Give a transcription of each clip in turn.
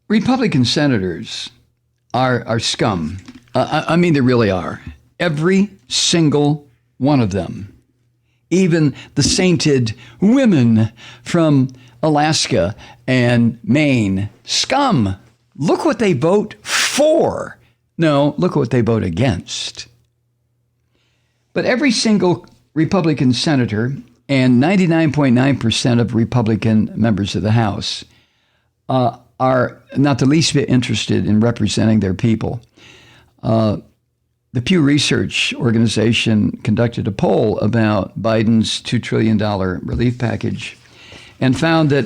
Republican senators are scum. I mean, they really are. Every single one of them. Even the sainted women from Alaska and Maine. Scum. Look what they vote for. No, look what they vote against. But every single Republican senator and 99.9% of Republican members of the House are not the least bit interested in representing their people. The Pew Research organization conducted a poll about Biden's $2 trillion relief package and found that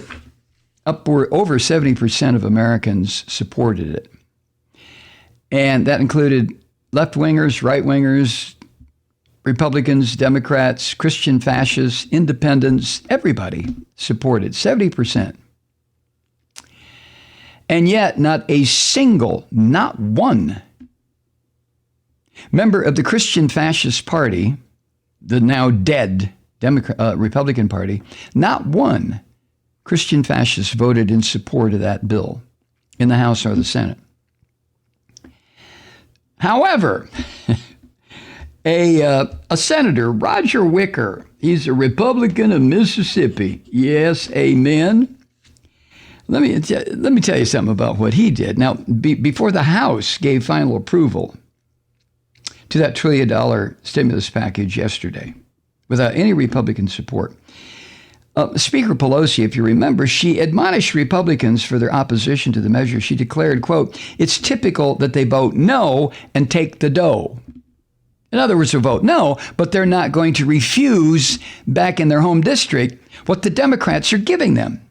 over 70% of Americans supported it. And that included left-wingers, right-wingers, Republicans, Democrats, Christian fascists, independents, everybody supported, 70%. And yet not a single, not one member of the Christian Fascist Party, the now dead Republican Party, not one Christian fascist voted in support of that bill in the House or the Senate. However, a senator, Roger Wicker, he's a Republican of Mississippi. Yes, amen. Let me tell you something about what he did. Now, before the House gave final approval to that $1 trillion stimulus package yesterday, without any Republican support, Speaker Pelosi, if you remember, she admonished Republicans for their opposition to the measure. She declared, quote, "It's typical that they vote no and take the dough." In other words, they'll vote no, but they're not going to refuse back in their home district what the Democrats are giving them.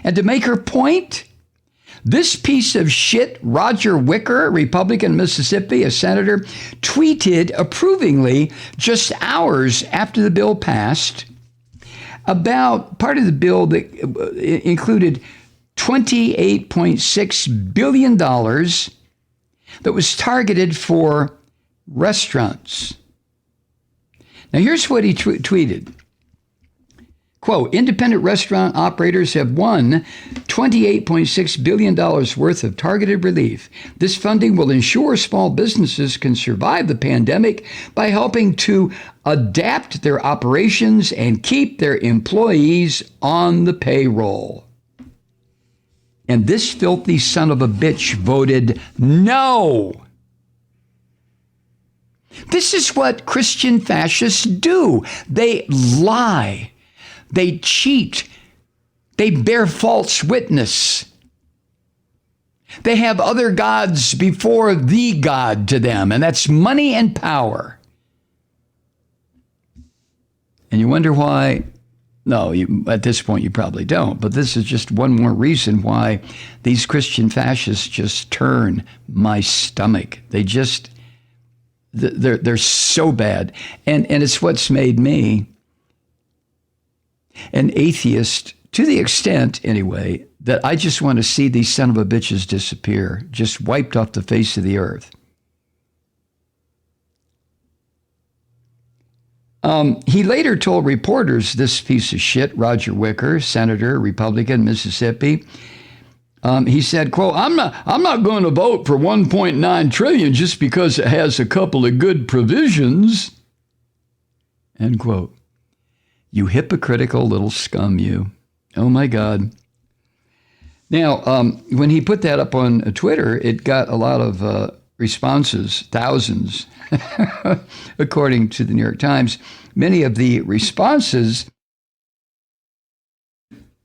And to make her point, this piece of shit, Roger Wicker, Republican Mississippi, a senator, tweeted approvingly just hours after the bill passed about part of the bill that included $28.6 billion that was targeted for restaurants. Now, here's what he tweeted. Quote, "Independent restaurant operators have won $28.6 billion worth of targeted relief. This funding will ensure small businesses can survive the pandemic by helping to adapt their operations and keep their employees on the payroll." And this filthy son of a bitch voted no. This is what Christian fascists do. They lie. They cheat. They bear false witness. They have other gods before the God to them, and that's money and power. And you wonder why? No, at this point you probably don't, but this is just one more reason why these Christian fascists just turn my stomach. They're so bad. And it's what's made me an atheist, to the extent, anyway, that I just want to see these son of a bitches disappear, just wiped off the face of the earth. He later told reporters, this piece of shit, Roger Wicker, senator, Republican, Mississippi, he said, quote, I'm not going to vote for $1.9 trillion just because it has a couple of good provisions, end quote. You hypocritical little scum, you. Oh, my God. Now, when he put that up on Twitter, it got a lot of responses, thousands, according to the New York Times. Many of the responses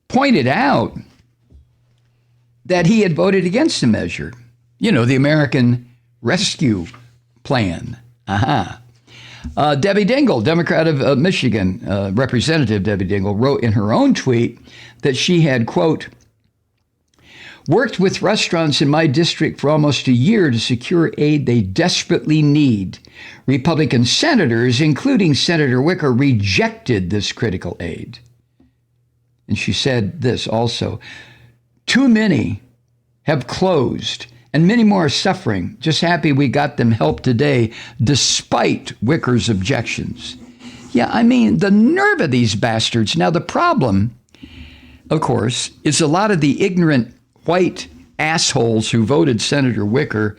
pointed out that he had voted against the measure. You know, the American Rescue Plan. Debbie Dingell, Democrat of Michigan, Representative Debbie Dingell, wrote in her own tweet that she had, quote, Worked with restaurants in my district for almost a year to secure aid they desperately need. Republican senators, including Senator Wicker, rejected this critical aid. And she said this also, too many have closed and many more are suffering. Just happy we got them help today, despite Wicker's objections. Yeah, I mean, the nerve of these bastards. Now, the problem, of course, is a lot of the ignorant white assholes who voted Senator Wicker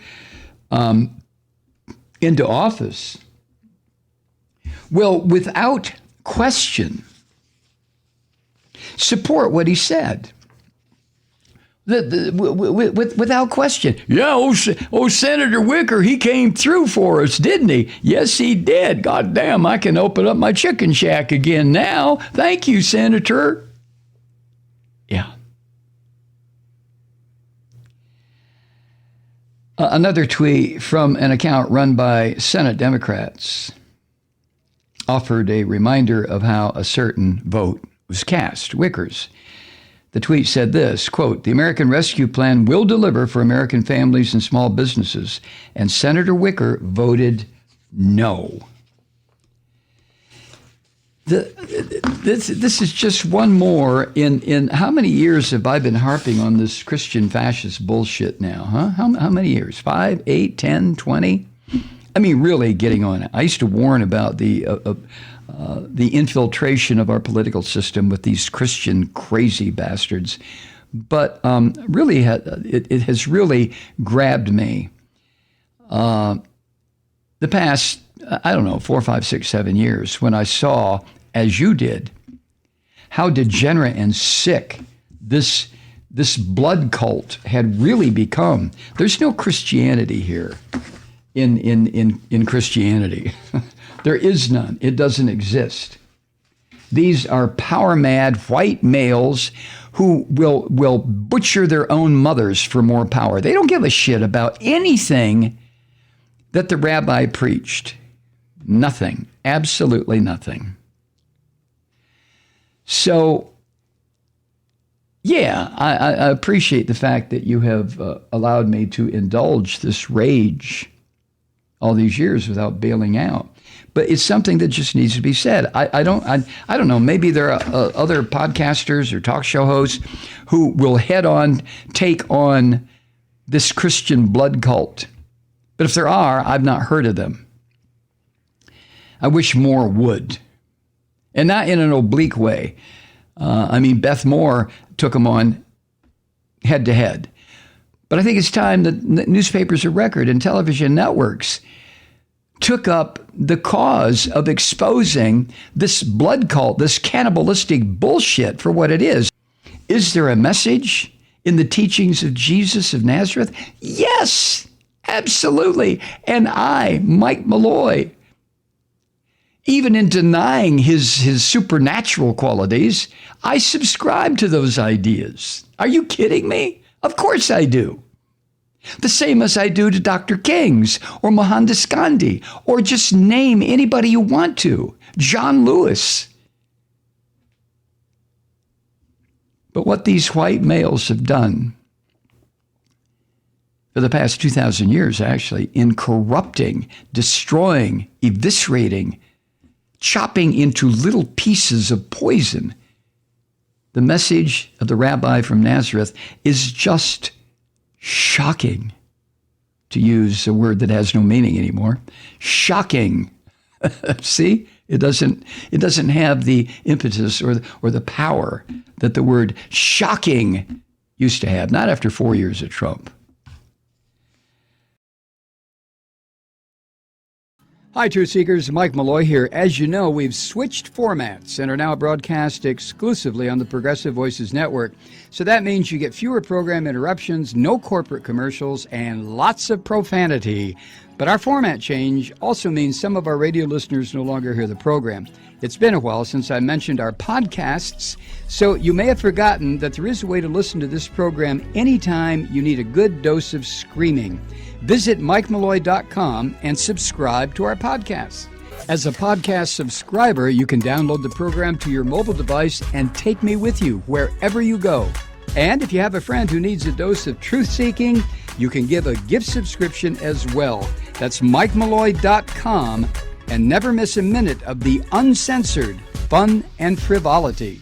into office will, without question, support what he said. Without question. Yeah, Senator Wicker, he came through for us, didn't he? Yes, he did. God damn, I can open up my chicken shack again now. Thank you, Senator. Yeah. Another tweet from an account run by Senate Democrats offered a reminder of how a certain vote was cast, Wicker's. The tweet said this, quote, the American Rescue Plan will deliver for American families and small businesses, and Senator Wicker voted no. This is just one more in how many years have I been harping on this Christian fascist bullshit now, huh? How many years? 5, 8, 10, 20? I mean, really getting on it. I used to warn about the infiltration of our political system with these Christian crazy bastards. But really, it has really grabbed me. The past, 4, 5, 6, 7 years, when I saw, as you did, how degenerate and sick this blood cult had really become. There's no Christianity here in Christianity. There is none. It doesn't exist. These are power-mad white males who will butcher their own mothers for more power. They don't give a shit about anything that the rabbi preached. Nothing. Absolutely nothing. So, yeah, I appreciate the fact that you have allowed me to indulge this rage all these years without bailing out. But it's something that just needs to be said. I don't know. Maybe there are other podcasters or talk show hosts who will take on this Christian blood cult. But if there are, I've not heard of them. I wish more would. And not in an oblique way. Beth Moore took them on head to head. But I think it's time that newspapers of record and television networks took up the cause of exposing this blood cult, this cannibalistic bullshit for what it is. Is there a message in the teachings of Jesus of Nazareth? Yes, absolutely. And I, Mike Malloy, even in denying his supernatural qualities, I subscribe to those ideas. Are you kidding me? Of course I do. The same as I do to Dr. King's or Mohandas Gandhi, or just name anybody you want to, John Lewis. But what these white males have done for the past 2,000 years, actually, in corrupting, destroying, eviscerating, chopping into little pieces of poison, the message of the rabbi from Nazareth is just shocking, to use a word that has no meaning anymore. Shocking. See, it doesn't have the impetus or the power that the word shocking used to have. Not after 4 years of Trump. Hi, Truth Seekers. Mike Malloy here. As you know, we've switched formats and are now broadcast exclusively on the Progressive Voices Network. So that means you get fewer program interruptions, no corporate commercials, and lots of profanity. But our format change also means some of our radio listeners no longer hear the program. It's been a while since I mentioned our podcasts, so you may have forgotten that there is a way to listen to this program anytime you need a good dose of screaming. Visit MikeMalloy.com and subscribe to our podcast. As a podcast subscriber, you can download the program to your mobile device and take me with you wherever you go. And if you have a friend who needs a dose of truth-seeking, you can give a gift subscription as well. That's MikeMalloy.com, and never miss a minute of the uncensored fun and frivolity.